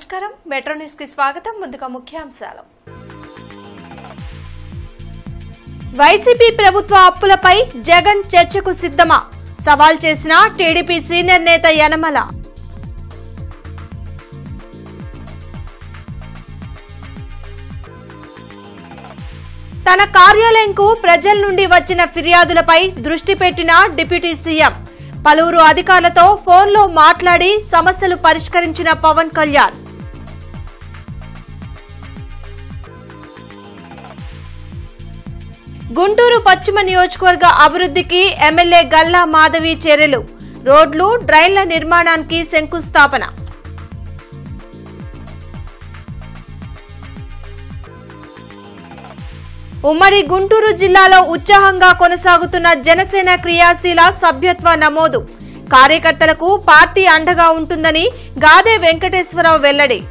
నమస్కారం metro news కి స్వాగతం ముందుగా ముఖ్యాంశాలు వైసీపీ ప్రభుత్వ అప్పులపై జగన్ చర్చకు సిద్ధమా సవాల్ చేసిన టీడీపీ సీనియర్ నేత యనమల తన కార్యాలయంకు ప్రజల నుండి వచ్చిన ఫిర్యాదులపై దృష్టి పెట్టిన డిప్యూటీ సీఎం పలువురు అధికారులతో ఫోన్లో మాట్లాడి సమస్యలు పరిష్కరించిన పవన్ కళ్యాణ్ గుంటూరు పశ్చిమ నియోజకవర్గ అభివృద్ధికి ఎమ్మెల్యే గల్లా మాధవి చర్యలు రోడ్లు డ్రైన్ల నిర్మాణానికి శంకుస్థాపన ఉమ్మడి గుంటూరు జిల్లాలో ఉత్సాహంగా కొనసాగుతున్న జనసేన క్రియాశీల సభ్యత్వ నమోదు కార్యకర్తలకు పార్టీ అండగా ఉంటుందని గాదే వెంకటేశ్వరరావు వెల్లడి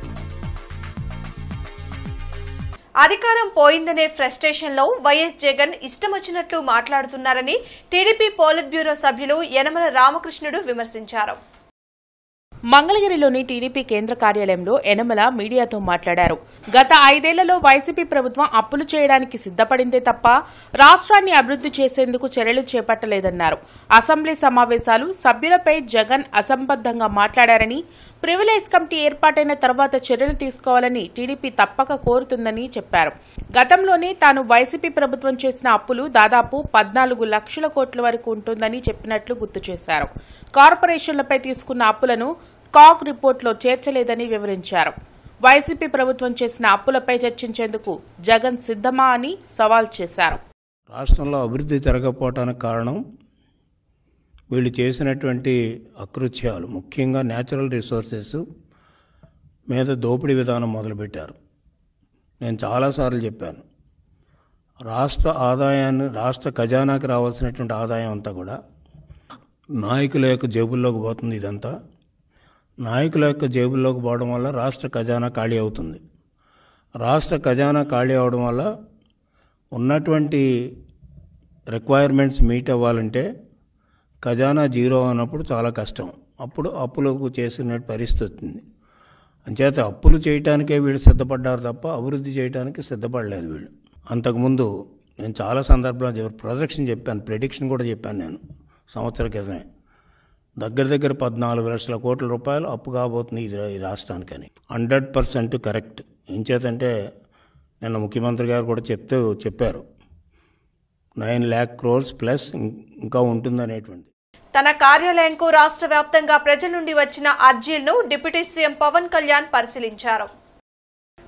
అధికారం పోయిందనే ఫ్రస్ట్రేషన్ లో వైఎస్ జగన్ ఇష్టమొచ్చినట్లు మాట్లాడుతున్నారని టీడీపీ పోలిట్ బ్యూరో సభ్యులు యనమల రామకృష్ణుడు విమర్శించారు. మంగళగిరిలోని టీడీపీ కేంద్ర కార్యాలయంలో యనమల మీడియాతో మాట్లాడారు. గత 5 ఏళ్లలో వైసీపీ ప్రభుత్వం అప్పులు చేయడానికి సిద్దపడిందే తప్ప రాష్ట్రాన్ని అభివృద్ది చేసేందుకు చర్యలు చేపట్టలేదన్నారు. అసెంబ్లీ సమావేశాలు సభ్యులపై జగన్ అసంబద్దంగా మాట్లాడారని ప్రివిలేజ్ కమిటీ ఏర్పాటైన తర్వాత చర్యలు తీసుకోవాలని టీడీపీ తప్పక కోరుతుందని చెప్పారు. గతంలోనే తాను వైసీపీ ప్రభుత్వం చేసిన అప్పులు దాదాపు 14 లక్షల కోట్ల వరకు ఉంటుందని చెప్పినట్లు గుర్తు చేశారు. కార్పొరేషన్లపై తీసుకున్న అప్పులను కాగ్ రిపోర్టులో చేర్చలేదని వివరించారు. వైసీపీ ప్రభుత్వం చేసిన అప్పులపై చర్చించేందుకు జగన్ సిద్ధమా అని సవాల్ చేశారు. రాష్ట్రంలో అభివృద్ధి జరగకపోవటానికి కారణం వీళ్ళు చేసినటువంటి అకృత్యాలు, ముఖ్యంగా న్యాచురల్ రిసోర్సెస్ మీద దోపిడీ విధానం మొదలుపెట్టారు. నేను చాలాసార్లు చెప్పాను, రాష్ట్ర ఖజానాకి రావాల్సినటువంటి ఆదాయం అంతా కూడా నాయకుల యొక్క జేబుల్లోకి పోతుంది. ఇదంతా నాయకుల యొక్క జేబుల్లోకి పోవడం వల్ల రాష్ట్ర ఖజానా ఖాళీ అవుతుంది. రాష్ట్ర ఖజానా ఖాళీ అవడం వల్ల ఉన్నటువంటి రిక్వైర్మెంట్స్ మీట్ అవ్వాలంటే ఖజానా జీరో అన్నప్పుడు చాలా కష్టం. అప్పుడు అప్పులకు చేసిన పరిస్థితి వస్తుంది. అంచేత అప్పులు చేయటానికే వీళ్ళు సిద్ధపడ్డారు తప్ప అభివృద్ధి చేయడానికి సిద్ధపడలేదు వీళ్ళు. అంతకుముందు నేను చాలా సందర్భాలు ప్రొజెక్షన్ చెప్పాను, ప్రెడిక్షన్ కూడా చెప్పాను. నేను సంవత్సర క్రితమే దగ్గర 14 లక్షల కోట్ల రూపాయలు అప్పు కాబోతుంది ఈ రాష్ట్రానికని. 100% కరెక్ట్. ఏం చేతంటే నిన్న ముఖ్యమంత్రి గారు కూడా చెప్పారు 9 lakh crores ప్లస్ ఇంకా ఉంటుందనేటువంటి. తన కార్యాలయంకు రాష్ట్ర వ్యాప్తంగా ప్రజల నుండి వచ్చిన అర్జీలను డిప్యూటీ సీఎం పవన్ కళ్యాణ్ పరిశీలించారు.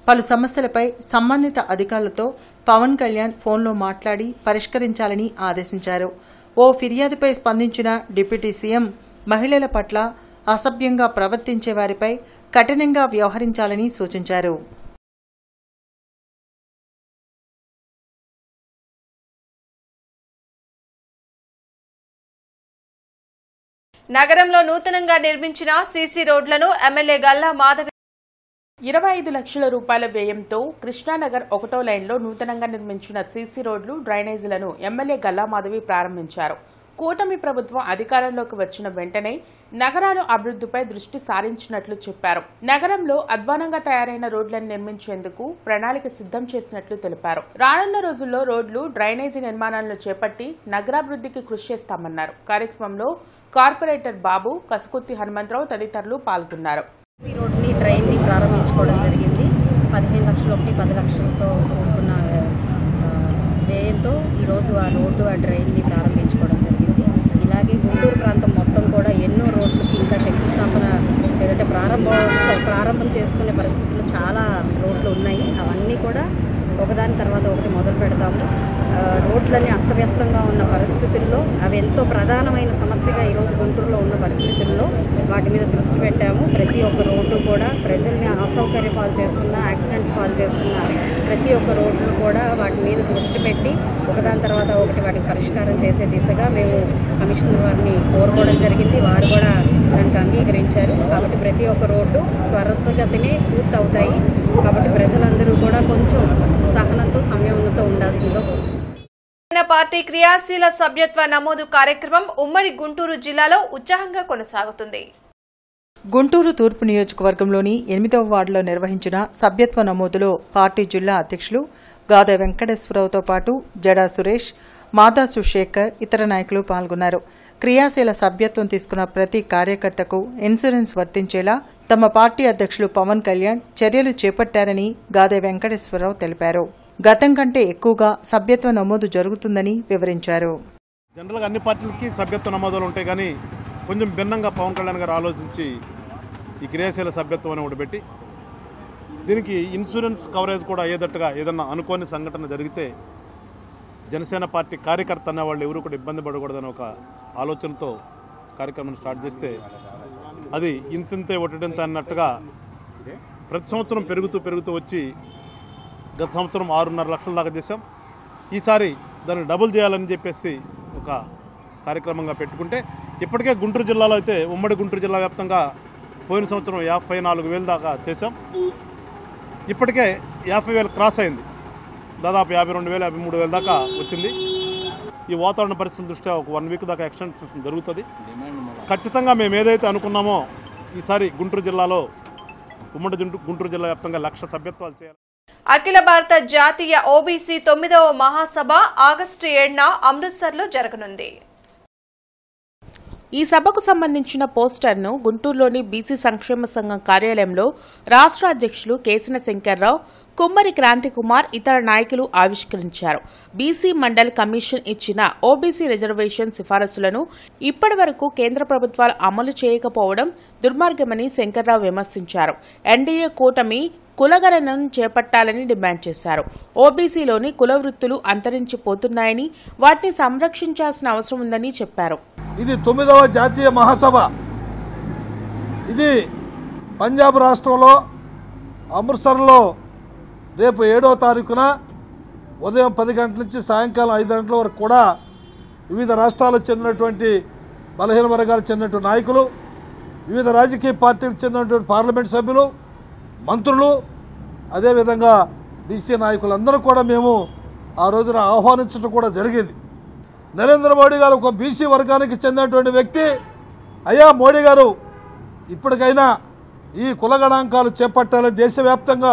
పలు సమస్యలపై సంబంధిత అధికారులతో పవన్ కళ్యాణ్ ఫోన్లో మాట్లాడి పరిష్కరించాలని ఆదేశించారు. ఓ ఫిర్యాదుపై స్పందించిన డిప్యూటీ సీఎం మహిళల పట్ల అసభ్యంగా ప్రవర్తించే వారిపై కఠినంగా వ్యవహరించాలని సూచించారు. నగరంలో నూతనంగా నిర్మించిన సీసీ రోడ్లను ఎమ్మెల్యే గల్లా మాధవి 25 లక్షల రూపాయల వ్యయంతో కృష్ణానగర్ 1వ లైన్లో నూతనంగా నిర్మించిన సీసీ రోడ్లు, డ్రైనేజీలను ఎమ్మెల్యే గల్లా మాధవి ప్రారంభించారు. కూటమి ప్రభుత్వం అధికారంలోకి వచ్చిన వెంటనే నగరాల అభివృద్ధిపై దృష్టి సారించినట్లు చెప్పారు. నగరంలో అధ్వానంగా తయారైన రోడ్లను నిర్మించేందుకు ప్రణాళిక సిద్ధం చేసినట్లు తెలిపారు. రానున్న రోజుల్లో రోడ్లు, డ్రైనేజీ నిర్మాణాలను చేపట్టి నగరాభివృద్ధికి కృషి చేస్తామన్నారు. కార్యక్రమంలో కార్పొరేటర్ బాబు, కసుకుత్తి హనుమంతరావు తదితరులు పాల్గొన్నారు. ఈ రోడ్ని, డ్రైన్ని ప్రారంభించుకోవడం జరిగింది. 15 లక్షలు 10 లక్షలతో కూడుకున్న వ్యయంతో ఈరోజు ఆ రోడ్డు, ఆ డ్రైన్ని ప్రారంభించుకోవడం జరిగింది. ఇలాగే గుంటూరు ప్రాంతం మొత్తం కూడా ఎన్నో రోడ్లకి ఇంకా శంకుస్థాపన లేదంటే ప్రారంభం చేసుకునే పరిస్థితులు చాలా రోడ్లు ఉన్నాయి. అవన్నీ కూడా ఒకదాని తర్వాత ఒకటి మొదలు పెడతాము. రోడ్లన్నీ అస్తవ్యస్తంగా ఉన్న పరిస్థితుల్లో అవి ఎంతో ప్రధానమైన సమస్యగా ఈరోజు గుంటూరులో ఉన్న పరిస్థితుల్లో వాటి మీద దృష్టి పెట్టాము. ప్రతి ఒక్క రోడ్డు కూడా ప్రజల్ని అసౌకర్య పాలు చేస్తున్న, యాక్సిడెంట్ పాలు చేస్తున్న ప్రతి ఒక్క రోడ్లు కూడా వాటి మీద దృష్టి పెట్టి ఒకదాని తర్వాత ఒకటి వాటికి పరిష్కారం చేసే దిశగా మేము కమిషనర్ వారిని కోరుకోవడం జరిగింది. వారు కూడా దానికి అంగీకరించారు. కాబట్టి ప్రతి ఒక్క రోడ్డు త్వరితగతినే పూర్తవుతాయి. కాబట్టి ప్రజలందరూ కూడా కొంచెం సహనంతో, సంయమనంతో ఉండాల్సిందిగా పార్టీ క్రియాశీల సభ్యత్వ నమోదు కార్యక్రమం ఉమ్మడి గుంటూరు జిల్లాలో ఉత్సాహంగా కొనసాగుతుంది. గుంటూరు తూర్పు నియోజకవర్గంలోని 8వ వార్డులో నిర్వహించిన సభ్యత్వ నమోదులో పార్టీ జిల్లా అధ్యక్షులు గాదె వెంకటేశ్వరరావుతో పాటు జడా సురేష్, మాదాసు శేఖర్ ఇతర నాయకులు పాల్గొన్నారు. క్రియాశీల సభ్యత్వం తీసుకున్న ప్రతి కార్యకర్తకు ఇన్సూరెన్స్ వర్తించేలా తమ పార్టీ అధ్యక్షులు పవన్ కళ్యాణ్ చర్యలు చేపట్టారని గాదె వెంకటేశ్వరరావు తెలిపారు. గతం కంటే ఎక్కువగా సభ్యత్వ నమోదు జరుగుతుందని వివరించారు. జనరల్గా అన్ని పార్టీలకి సభ్యత్వ నమోదులు ఉంటాయి, కానీ కొంచెం భిన్నంగా పవన్ కళ్యాణ్ గారు ఆలోచించి ఈ క్రియాశీల సభ్యత్వం అని ఒకటి పెట్టి దీనికి ఇన్సూరెన్స్ కవరేజ్ కూడా అయ్యేటట్టుగా ఏదన్నా అనుకోని సంఘటన జరిగితే జనసేన పార్టీ కార్యకర్త అనే వాళ్ళు ఎవరు కూడా ఇబ్బంది పడకూడదని ఒక ఆలోచనతో కార్యక్రమం స్టార్ట్ చేస్తే అది ఇంతింతే ఒట్టింత అన్నట్టుగా ప్రతి సంవత్సరం పెరుగుతూ వచ్చి గత సంవత్సరం 6.5 లక్షల దాకా చేసాం. ఈసారి దాన్ని డబుల్ చేయాలని చెప్పేసి ఒక కార్యక్రమంగా పెట్టుకుంటే ఇప్పటికే గుంటూరు జిల్లాలో అయితే ఉమ్మడి గుంటూరు జిల్లా వ్యాప్తంగా పోయిన సంవత్సరం 54,000 దాకా చేసాం. ఇప్పటికే 50,000 క్రాస్ అయింది, దాదాపు 52,000 53,000 దాకా వచ్చింది. ఈ వాతావరణ పరిస్థితుల దృష్ట్యా ఒక 1 వీక్ దాకా ఎక్స్టెన్షన్ జరుగుతుంది. ఖచ్చితంగా మేము ఏదైతే అనుకున్నామో ఈసారి గుంటూరు జిల్లాలో ఉమ్మడి గుంటూరు జిల్లా వ్యాప్తంగా 1,00,000 సభ్యత్వాలు చేయాలి. అఖిల భారత జాతీయ ఓబీసీ 9వ మహాసభ ఆగస్టు 7న అమృత్సర్లో జరగనుంది. ఈ సభకు సంబంధించిన పోస్టర్ను గుంటూరులోని బీసీ సంక్షేమ సంఘం కార్యాలయంలో రాష్ట్ర అధ్యక్షులు కేసన శంకర్రావు, కుమ్మరి క్రాంతికుమార్ ఇతర నాయకులు ఆవిష్కరించారు. బీసీ మండల్ కమిషన్ ఇచ్చిన ఓబీసీ రిజర్వేషన్ సిఫారసులను ఇప్పటి వరకు కేంద్ర ప్రభుత్వాలు అమలు చేయకపోవడం దుర్మార్గమని శంకర్రావు విమర్శించారు. ఎన్డీఏ కూటమి కులగణనను చేపట్టాలని డిమాండ్ చేశారు. ఓబీసీలోని కుల వృత్తులు అంతరించిపోతున్నాయని వాటిని సంరక్షించాల్సిన అవసరం ఉందని చెప్పారు. ఇది 9వ జాతీయ మహాసభ. ఇది పంజాబ్ రాష్ట్రంలో అమృత్సర్లో రేపు 7వ తారీఖున ఉదయం 10 గంటల నుంచి సాయంకాలం 5 గంటల వరకు కూడా వివిధ రాష్ట్రాలకు చెందినటువంటి బలహీన వర్గాలకు చెందినటువంటి నాయకులు, వివిధ రాజకీయ పార్టీలకు చెందినటువంటి పార్లమెంట్ సభ్యులు, మంత్రులు, అదేవిధంగా బీసీ నాయకులందరూ కూడా మేము ఆ రోజున ఆహ్వానించడం కూడా జరిగింది. నరేంద్ర మోడీ గారు ఒక బీసీ వర్గానికి చెందినటువంటి వ్యక్తి, అయ్యా మోడీ గారు ఇప్పటికైనా ఈ కుల గణాంకాలు చేపట్టాలని, దేశవ్యాప్తంగా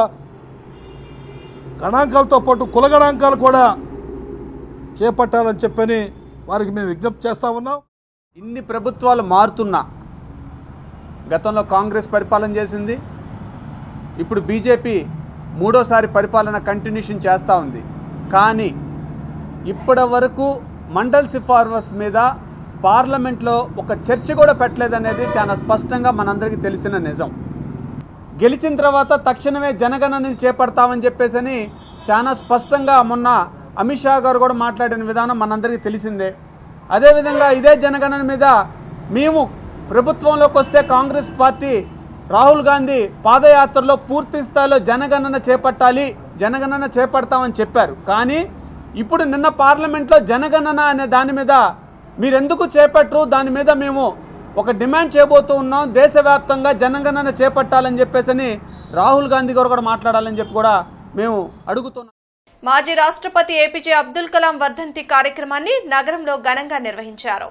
గణాంకాలతో పాటు కుల గణాంకాలు కూడా చేపట్టాలని చెప్పని వారికి మేము విజ్ఞప్తి చేస్తూ ఉన్నాం. ఇన్ని ప్రభుత్వాలు మారుతున్నా, గతంలో కాంగ్రెస్ పరిపాలన చేసింది, ఇప్పుడు బీజేపీ 3వ పరిపాలన కంటిన్యూషన్ చేస్తూ ఉంది. కానీ ఇప్పటి వరకు మండల్ సిఫారసు మీద పార్లమెంట్లో ఒక చర్చ కూడా పెట్టలేదనేది చాలా స్పష్టంగా మనందరికీ తెలిసిన నిజం. గెలిచిన తర్వాత తక్షణమే జనగణనని చేపడతామని చెప్పేసి చాలా స్పష్టంగా మొన్న అమిత్ షా గారు కూడా మాట్లాడిన విధానం మనందరికీ తెలిసిందే. అదేవిధంగా ఇదే జనగణన మీద మేము ప్రభుత్వంలోకి వస్తే కాంగ్రెస్ పార్టీ రాహుల్ గాంధీ పాదయాత్రలో పూర్తి స్థాయిలో జనగణన చేపడతామని చెప్పారు. కానీ ఇప్పుడు నిన్న పార్లమెంట్లో జనగణన అనే దాని మీద మీరెందుకు చేపట్టరు, దాని మీద మేము ఒక డిమాండ్ చేయబోతూ ఉన్నాం, దేశవ్యాప్తంగా జనగణన చేపట్టాలని చెప్పేసి రాహుల్ గాంధీ గారు కూడా మాట్లాడాలని చెప్పి కూడా మేము అడుగుతున్నాం. మాజీ రాష్ట్రపతి ఏపీజే అబ్దుల్ కలాం వర్ధంతి కార్యక్రమాన్ని నగరంలో ఘనంగా నిర్వహించారు.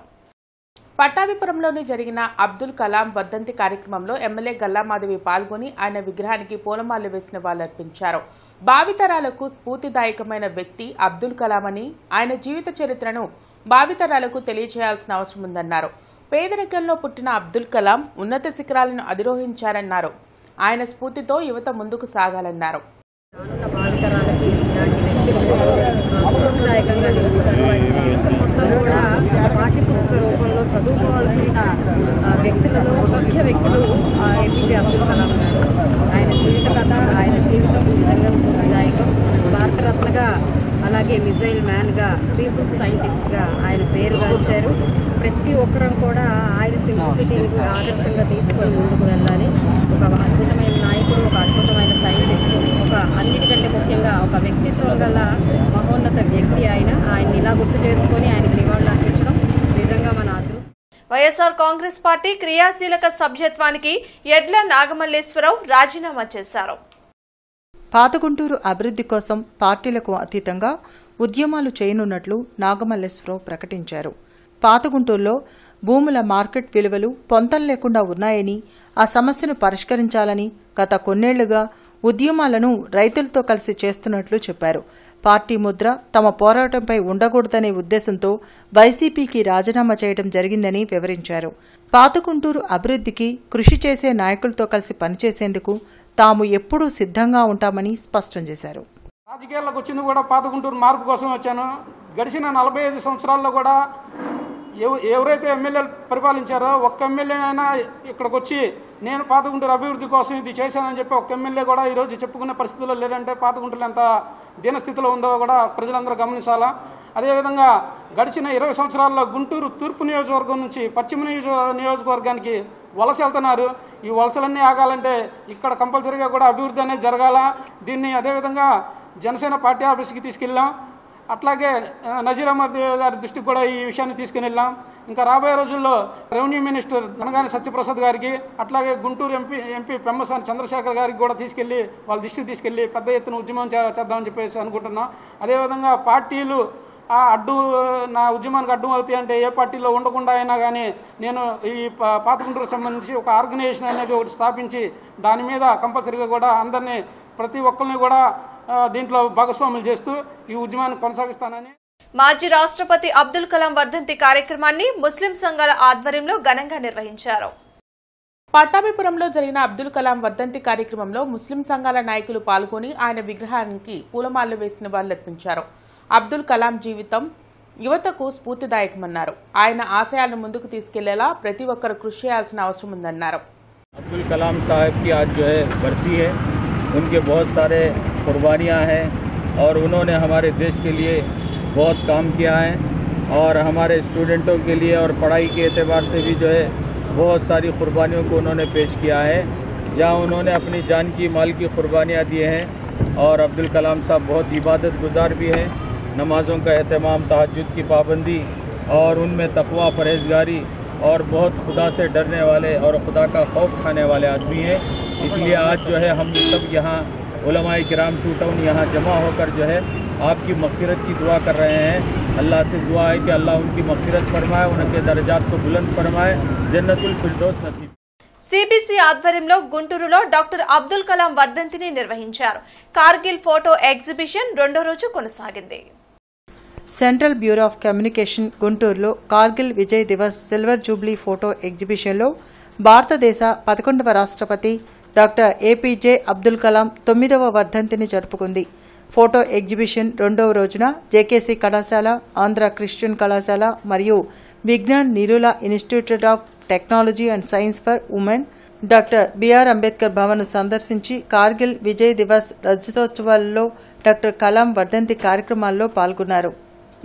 పట్టాభిపురంలోని జరిగిన అబ్దుల్ కలాం వర్ధంతి కార్యక్రమంలో ఎమ్మెల్యే గల్లామాధవి పాల్గొని ఆయన విగ్రహానికి పూలమాలలు వేసిన వాళ్లర్పించారు. భావితరాలకు స్ఫూర్తిదాయకమైన వ్యక్తి అబ్దుల్ కలాం అని, ఆయన జీవిత చరిత్రను భావితరాలకు తెలియజేయాల్సిన అవసరం ఉందన్నారు. పేదరికంలో పుట్టిన అబ్దుల్ కలాం ఉన్నత శిఖరాలను అధిరోహించారన్నారు. ఆయన స్ఫూర్తితో యువత ముందుకు సాగాలన్నారు. భావితరాలకి ఇలాంటి వ్యక్తులు స్ఫూర్తిదాయకంగా నిలుస్తారు. వారి జీవితం మొత్తం కూడా పాఠ్యపుస్తక రూపంలో చదువుకోవాల్సిన వ్యక్తులలో ముఖ్య వ్యక్తులు ఏపీజే అబ్దుల్ కలాం గారు. ఆయన జీవిత కథ, ఆయన జీవితం నిజంగా స్ఫూర్తిదాయకం. భారతరత్నగా, అలాగే మిజైల్ మ్యాన్గా, పీపుల్స్ సైంటిస్ట్గా ఆయన పేరుగాంచారు. ప్రతి ఒక్కరం కూడా ఆయన సింప్లిసిటీని ఆదర్శంగా తీసుకొని ముందుకు వెళ్ళాలి. ఒక అద్భుతమైన నాయకుడు, ఒక అద్భుతమైన సైంటిస్ట్, ఒక అన్నిటికంటే ముఖ్యంగా ఒక వ్యక్తిత్వం గల మహోన్నత వ్యక్తి ఆయన్ని ఇలా గుర్తు చేసుకొని ఆయనకు నివాళులు అర్పించడం నిజంగా మన అదృష్టం. వైఎస్ఆర్ కాంగ్రెస్ పార్టీ క్రియాశీలక సభ్యత్వానికి యడ్ల నాగమల్లేశ్వరరావు రాజీనామా చేశారు. పాత గుంటూరు అభివృద్ధి కోసం పార్టీలకు అతీతంగా ఉద్యమాలు చేయనున్నట్లు నాగమల్లేశ్వరరావు ప్రకటించారు. పాత గుంటూరులో భూముల మార్కెట్ విలువలు పొంతం లేకుండా ఉన్నాయని, ఆ సమస్యను పరిష్కరించాలని గత కొన్నేళ్లుగా ఉద్యమాలను రైతులతో కలిసి చేస్తున్నట్లు చెప్పారు. పార్టీ ముద్ర తమ పోరాటంపై ఉండకూడదనే ఉద్దేశంతో వైసీపీకి రాజీనామా చేయడం జరిగిందని వివరించారు. పాత గుంటూరు అభివృద్ధికి కృషి చేసే నాయకులతో కలిసి పనిచేసేందుకు తాము ఎప్పుడూ సిద్ధంగా ఉంటామని స్పష్టం చేశారు. రాజకీయాల్లోకి వచ్చింది కూడా పాత గుంటూరు మార్పు కోసం వచ్చాను. గడిచిన 45 సంవత్సరాల్లో కూడా ఎవరైతే ఎమ్మెల్యేలు పరిపాలించారో ఒక్క ఎమ్మెల్యేనైనా ఇక్కడికి వచ్చి నేను పాత గుంటూరు అభివృద్ధి కోసం ఇది చేశానని చెప్పి ఒక్క ఎమ్మెల్యే కూడా ఈరోజు చెప్పుకునే పరిస్థితుల్లో లేదంటే పాత గుంటూరు ఎంత దీనస్థితిలో ఉందో కూడా ప్రజలందరూ గమనించాలా. అదేవిధంగా గడిచిన 20 సంవత్సరాల్లో గుంటూరు తూర్పు నియోజకవర్గం నుంచి పశ్చిమ నియోజకవర్గానికి వలస వెళ్తున్నారు. ఈ వలసలన్నీ ఆగాలంటే ఇక్కడ కంపల్సరీగా కూడా అభివృద్ధి అనేది జరగాల. దీన్ని అదేవిధంగా జనసేన పార్టీ ఆఫీస్కి తీసుకెళ్ళాం. అట్లాగే నజీర్ అహ్మద్ గారి దృష్టికి కూడా ఈ విషయాన్ని తీసుకుని వెళ్ళాం. ఇంకా రాబోయే రోజుల్లో రెవెన్యూ మినిస్టర్ అనగానే సత్యప్రసాద్ గారికి, అట్లాగే గుంటూరు ఎంపీ పెమ్మసాని చంద్రశేఖర్ గారికి కూడా తీసుకెళ్ళి వాళ్ళ దృష్టికి తీసుకెళ్ళి పెద్ద ఎత్తున ఉద్యమం చేద్దామని చెప్పేసి అనుకుంటున్నాం. అదేవిధంగా పార్టీలు నా ఉద్యమానికి అడ్డం అవుతాయి అంటే ఏ పార్టీలో ఉండకుండా అయినా కానీ నేను ఈ పాత గుంటూరుకు సంబంధించి ఒక ఆర్గనైజేషన్ అనేది ఒకటి స్థాపించి దాని మీద కంపల్సరీగా కూడా అందరినీ ప్రతి ఒక్కరిని కూడా దీంట్లో భాగస్వాములు చేస్తూ ఈ ఉద్యమాన్ని కొనసాగిస్తానని. మాజీ రాష్ట్రపతి అబ్దుల్ కలాం వర్ధంతి కార్యక్రమాన్ని ముస్లిం సంఘాల ఆధ్వర్యంలో ఘనంగా నిర్వహించారు. పట్టాభిపురంలో జరిగిన అబ్దుల్ కలాం వర్ధంతి కార్యక్రమంలో ముస్లిం సంఘాల నాయకులు పాల్గొని ఆయన విగ్రహానికి పూలమాలలు వేసిన వాళ్లర్పించారు. అబ్దుల్ కలాం జీవితం యువతకు స్ఫూర్తిదాయకమన్నారు. ఆయన ఆశయాలను ముందుకు తీసుకెళ్లేలా ప్రతి ఒక్కరూ కృషి చేయాల్సిన అవసరం ఉందన్నారు. अब्दुल कलाम साहब की आज जो है बरसी है, उनके बहुत सारे कुर्बानियाँ हैं और उन्होंने हमारे देश के लिए बहुत काम किया है और हमारे स्टूडेंटों के लिए और पढ़ाई के एतबार से भी जो है बहुत सारी कुर्बानियों को उन्होंने पेश किया है, जहाँ उन्होंने अपनी जान की माल की कुर्बानियाँ दी हैं। और अब्दुल कलाम साहब बहुत इबादत गुजार भी हैं, नमाज़ों का एहतमाम, तहज्जुद की पाबंदी और उनमें तक़वा, परहेज़गारी और बहुत खुदा से डरने वाले और खुदा का खौफ खाने वाले आदमी हैं। इसलिए आज जो है हम सब यहाँ उलमाए किराम टू टाउन यहाँ जमा होकर जो है आपकी मग़फ़िरत की दुआ कर रहे हैं। अल्लाह से दुआ है कि अल्लाह उनकी मग़फ़िरत फरमाए, उनके दर्जात को बुलंद फरमाए, जन्नतुल फिरदौस नसीब। సిబిసి ఆధ్వర్యంలో గుంటూరులో డాక్టర్ అబ్దుల్ కలాం వర్ధంతిని నిర్వహించారు. కార్గిల్ ఫోటో ఎగ్జిబిషన్ రెండో రోజు కొనసాగింది. సెంట్రల్ బ్యూరో ఆఫ్ కమ్యూనికేషన్ గుంటూరులో Kargil Vijay Diwas silver jubilee photo ఎగ్జిబిషన్లో భారతదేశ 11వ రాష్ట్రపతి డాక్టర్ ఏపీజే అబ్దుల్ కలాం 9వ వర్ధంతిని జరుపుకుంది. ఫోటో ఎగ్జిబిషన్ రెండవ రోజున జేకేసీ కళాశాల, ఆంధ్ర క్రిస్టియన్ కళాశాల మరియు Vignan Nirula institute of technology and science for women doctor BR Ambedkar Bhavan సందర్శించి కార్గిల్ విజయ్ దివస్ రజతోత్సవాల్లో డాక్టర్ కలాం వర్ధంతి కార్యక్రమాల్లో పాల్గొన్నారు.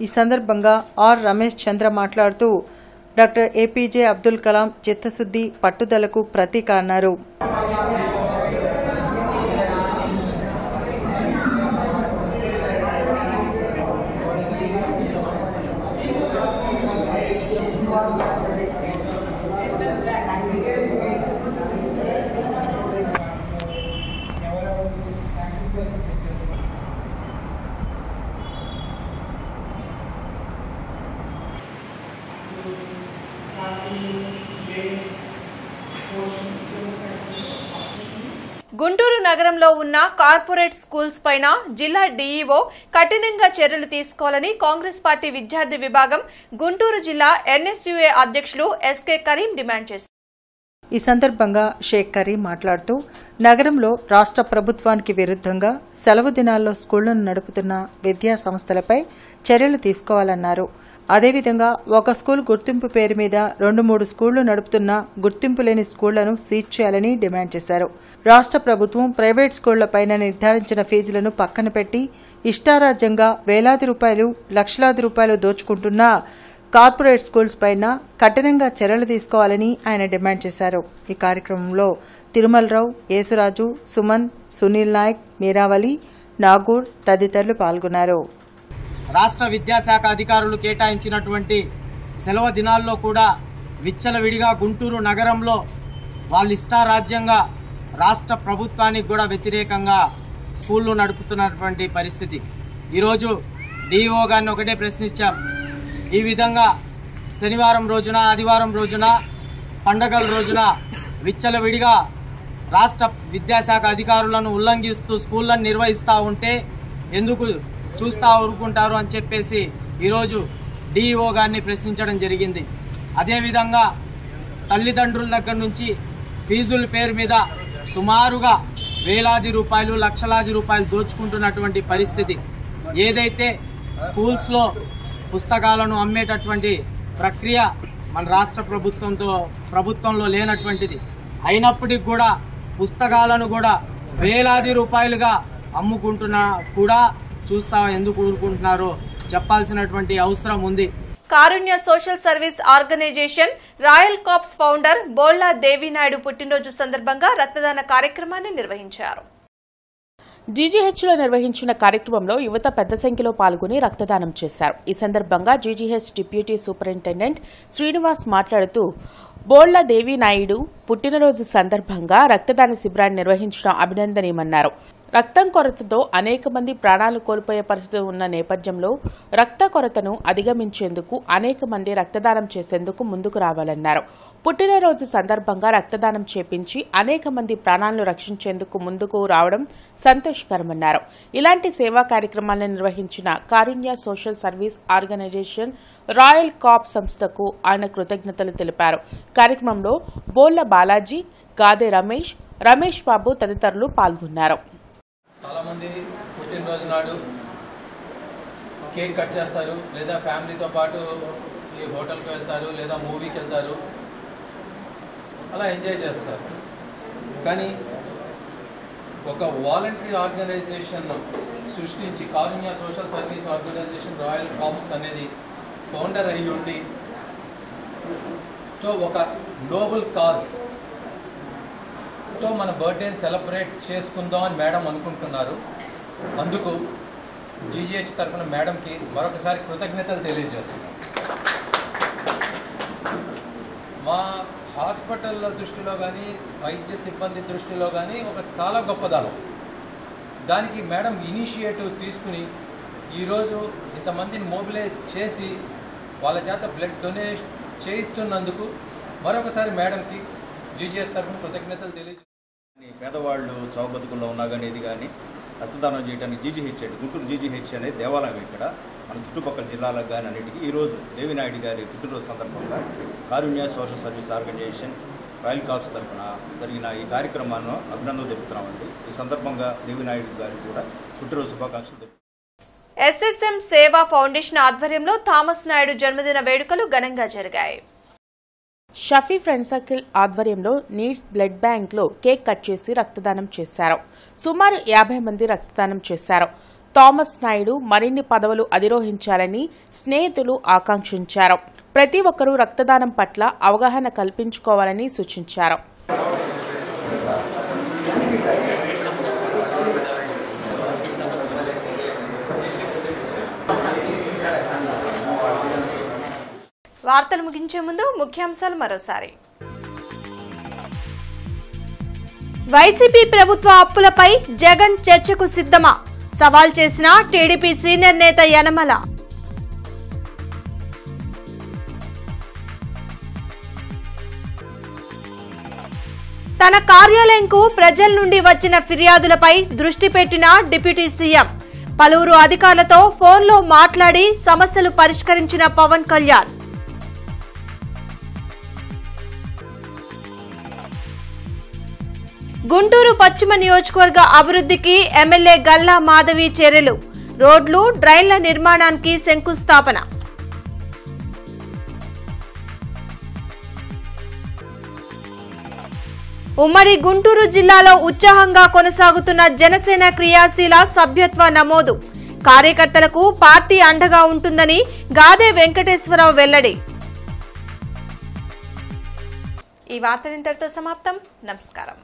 ఈ సందర్భంగా ఆర్ రమేష్ చంద్ర మాట్లాడుతూ డాక్టర్ ఏపీజే అబ్దుల్ కలాం చిత్తశుద్ధి, పట్టుదలకు ప్రతీక అన్నారు. గుంటూరు నగరంలో ఉన్న కార్పొరేట్ స్కూల్స్ పైన జిల్లా డీఈఓ కఠినంగా చర్యలు తీసుకోవాలని కాంగ్రెస్ పార్టీ విద్యార్థి విభాగం గుంటూరు జిల్లా ఎన్ఎస్యుఏ అధ్యక్షులు ఎస్కే కరీం డిమాండ్ చేశారు. ఈ సందర్భంగా షేక్ కరీం మాట్లాడుతూ నగరంలో రాష్ట్ర ప్రభుత్వానికి విరుద్ధంగా సెలవు దినాల్లో స్కూళ్లను నడుపుతున్న విద్యా సంస్థలపై చర్యలు తీసుకోవాలన్నారు. అదేవిధంగా ఒక స్కూల్ గుర్తింపు పేరు మీద 2-3 స్కూళ్లు నడుపుతున్న గుర్తింపు లేని స్కూళ్లను సీజ్ చేయాలని డిమాండ్ చేశారు. రాష్ట్ర ప్రభుత్వం ప్రైవేట్ స్కూళ్లపైన నిర్ధారించిన ఫీజులను పక్కన పెట్టి ఇష్టారాజ్యంగా వేలాది రూపాయలు, లక్షలాది రూపాయలు దోచుకుంటున్న కార్పొరేట్ స్కూల్స్ పైన కఠినంగా చర్యలు తీసుకోవాలని ఆయన డిమాండ్ చేశారు. ఈ కార్యక్రమంలో తిరుమలరావు, యేసురాజు, సుమన్, సునీల్ నాయక్, మీరావళి, నాగూర్ తదితరులు పాల్గొన్నారు. రాష్ట్ర విద్యాశాఖ అధికారులు కేటాయించినటువంటి సెలవు దినాల్లో కూడా విచ్చలవిడిగా గుంటూరు నగరంలో వాళ్ళు ఇష్టారాజ్యంగా రాష్ట్ర ప్రభుత్వానికి కూడా వ్యతిరేకంగా స్కూళ్ళు నడుపుతున్నటువంటి పరిస్థితి. ఈరోజు డిఈఓ గారిని ఒకటే ప్రశ్నించాం. ఈ విధంగా శనివారం రోజున, ఆదివారం రోజున, పండగల రోజున విచ్చలవిడిగా రాష్ట్ర విద్యాశాఖ అధికారులను ఉల్లంఘిస్తూ స్కూళ్లను నిర్వహిస్తూ ఉంటే ఎందుకు చూస్తూ ఊరుకుంటారు అని చెప్పేసి ఈరోజు డిఈఓ గారిని ప్రశ్నించడం జరిగింది. అదేవిధంగా తల్లిదండ్రుల దగ్గర నుంచి ఫీజుల పేరు మీద సుమారుగా వేలాది రూపాయలు, లక్షలాది రూపాయలు దోచుకుంటున్నటువంటి పరిస్థితి. ఏదైతే స్కూల్స్లో పుస్తకాలను అమ్మేటటువంటి ప్రక్రియ మన రాష్ట్ర ప్రభుత్వంలో లేనటువంటిది. అయినప్పటికీ కూడా పుస్తకాలను కూడా వేలాది రూపాయలుగా అమ్ముకుంటున్నా కూడా చూస్తా ఎందుకు ఊరుకుంటున్నారో చెప్పాల్సినటువంటి అవసరం ఉంది. Karunya social service organisation royal corps founder Bolla Devinaidu పుట్టినరోజు సందర్భంగా రక్తదాన కార్యక్రమాన్ని నిర్వహించారు. జీజీహెచ్లో నిర్వహించిన కార్యక్రమంలో యువత పెద్ద సంఖ్యలో పాల్గొని రక్తదానం చేశారు. ఈ సందర్భంగా జీజీహెచ్ డిప్యూటీ సూపరింటెండెంట్ శ్రీనివాస్ మాట్లాడుతూ బోళ్ల దేవినాయుడు పుట్టినరోజు సందర్భంగా రక్తదాన శిబిరాన్ని నిర్వహించడం అభినందనీయమన్నారు. రక్తం కొరతతో అనేక మంది ప్రాణాలు కోల్పోయే పరిస్థితి ఉన్న నేపథ్యంలో రక్త కొరతను అధిగమించేందుకు అనేక మంది రక్తదానం చేసేందుకు ముందుకు రావాలన్నారు. పుట్టినరోజు సందర్భంగా రక్తదానం చేపించి అనేక మంది ప్రాణాలను రక్షించేందుకు ముందుకు రావడం సంతోషకరమన్నారు. ఇలాంటి సేవా కార్యక్రమాలను నిర్వహించిన Karunya social service organisation royal corp సంస్థకు ఆయన కృతజ్ఞతలు తెలిపారు. కార్యక్రమంలో బోళ్ల బాలాజీ, గాదే రమేష్ బాబు తదితరులు పాల్గొన్నారు. చాలామంది పుట్టినరోజు నాడు కేక్ కట్ చేస్తారు, లేదా ఫ్యామిలీతో పాటు ఈ హోటల్కి వెళ్తారు, లేదా మూవీకి వెళ్తారు, అలా ఎంజాయ్ చేస్తారు. కానీ ఒక వాలంటరీ ఆర్గనైజేషన్ సృష్టించి Karunya social service organisation royal corps అనేది ఫౌండర్ అయ్యి ఉండి సో ఒక నోబుల్ కాజ్ తో మన బర్త్డేని సెలబ్రేట్ చేసుకుందాం అని మేడం అనుకుంటున్నారు. అందుకు జీజీహెచ్ తరఫున మేడంకి మరొకసారి కృతజ్ఞతలు తెలియజేస్తున్నాం. మా హాస్పిటల్ దృష్టిలో కానీ, వైద్య సిబ్బంది దృష్టిలో కానీ ఒక చాలా గొప్పదనం. దానికి మేడం ఇనిషియేటివ్ తీసుకుని ఈరోజు ఇంతమందిని మొబిలైజ్ చేసి వాళ్ళ చేత బ్లడ్ డొనేట్ చేయిస్తున్నందుకు మరొకసారి మేడంకి జీజీహెచ్ తరఫున కృతజ్ఞతలు తెలియజేస్తున్నాం. పేదవాళ్ళు చావు బతుకుల్లో ఉన్నా కానీ ఇది కానీ రక్తదానం చేయడానికి జీజీహెచ్ గుంటూరు జీజీహెచ్ అనేది దేవాలయం ఇక్కడ మన చుట్టుపక్కల జిల్లాలకు కానీ అన్నిటికీ ఈరోజు దేవినాయుడు గారి పుట్టినరోజు సందర్భంగా Karunya social service organisation royal corps తరఫున జరిగిన ఈ కార్యక్రమాన్ని అభినందనలు తెలుపుతున్నామండి. ఈ సందర్భంగా దేవినాయుడు గారికి కూడా పుట్టినరోజు శుభాకాంక్షలు తెలుపుతున్నాం. ఎస్ఎస్ఎం సేవా ఫౌండేషన్ ఆధ్వర్యంలో థామస్ నాయుడు జన్మదిన వేడుకలు ఘనంగా జరిగాయి. షఫీ ఫ్రెండ్ సర్కిల్ ఆధ్వర్యంలో నీడ్స్ బ్లడ్ బ్యాంక్ లో కేక్ కట్ చేసి రక్తదానం చేశారు. సుమారు 50 మంది రక్తదానం చేశారు. థామస్ నాయుడు మరిన్ని పదవులు అధిరోహించాలని స్నేహితులు ఆకాంక్షించారు. ప్రతి ఒక్కరూ రక్తదానం పట్ల అవగాహన కల్పించుకోవాలని సూచించారు. వార్తలు ముగించే ముందు ముఖ్యాంశాలు మరోసారి. వైసీపీ ప్రభుత్వ అప్పులపై జగన్ చర్చకు సిద్ధమా? సవాల్ చేసిన టీడీపీ సీనియర్ నేత యనమల. తన కార్యాలయంకు ప్రజల నుండి వచ్చిన ఫిర్యాదులపై దృష్టి పెట్టిన డిప్యూటీ సీఎం. పలువురు అధికారులతో ఫోన్లో మాట్లాడి సమస్యలు పరిష్కరించిన పవన్ కళ్యాణ్. గుంటూరు పశ్చిమ నియోజకవర్గ అభివృద్ధికి ఎమ్మెల్యే గల్లా మాధవి చర్యలు. రోడ్లు, డ్రైన్ల నిర్మాణానికి శంకుస్థాపన. ఉమ్మడి గుంటూరు జిల్లాలో ఉత్సాహంగా కొనసాగుతున్న జనసేన క్రియాశీల సభ్యత్వ నమోదు. కార్యకర్తలకు పార్టీ అండగా ఉంటుందని గాదే వెంకటేశ్వరరావు వెల్లడి. ఈ వార్తలు ఇంతటితో సమాప్తం. నమస్కారం.